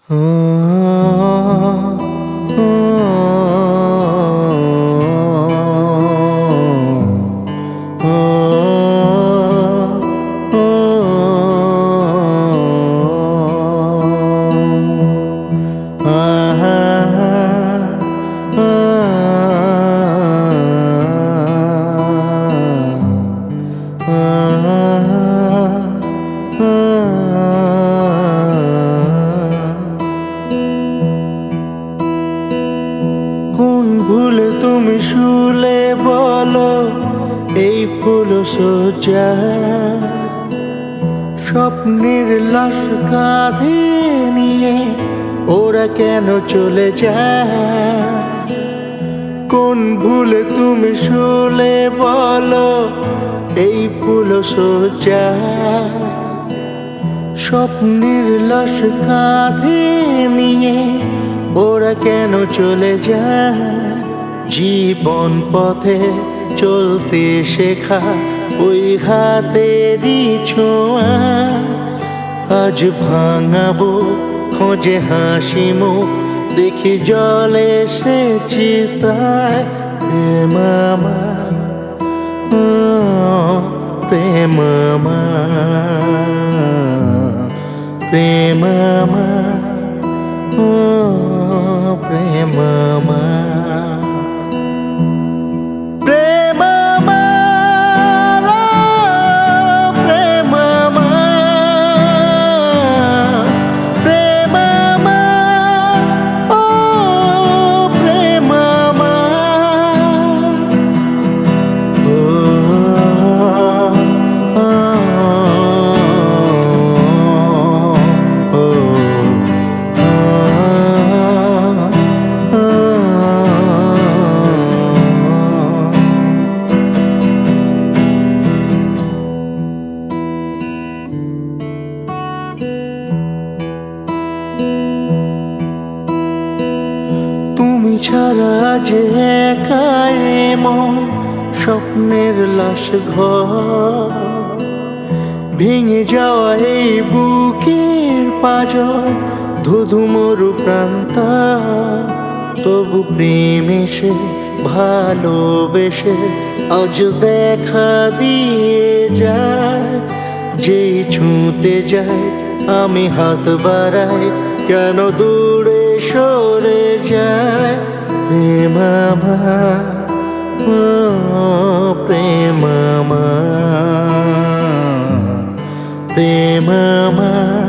কোন ভুলে তুমি শুলে বলো এই ফুল সোজা স্বপ্নের লাশ কাঁধে নিয়ে ওরা কেন চলে যায়? কোন ভুলে তুমি শুলে বলো এই ফুল সোজা স্বপ্নের লাশ কাঁধে নিয়ে ওরা কেন চলে যায়? জীবন পথে চলতে শেখা ওই হাতেরই ছোঁয়া আজ ভাঙাবো খোঁজে হাসি মুখ দেখি জলে সে চিতায় প্রেম আমার, প্রেম আমার, প্রেম আমার, প্রেম আমার, প্রেম আমার, প্রেম আমার, প্রেম আমার, ও প্রেম আমার, ও তুমি ছাড়া যে একা মন স্বপ্নের লাশ ঘর ভেঙে যাওয়া এই বুকের পাঁজর ধুধু মরু প্রান্ত তবু প্রেম এসে ভালোবেসে আজ দেখা দিয়ে যায়। যেই ছুঁতে যায় আমি হাত বাড়াই কেন দূরে সরে যায়? প্রেম আমার, প্রেম আমার, প্রেম আমার,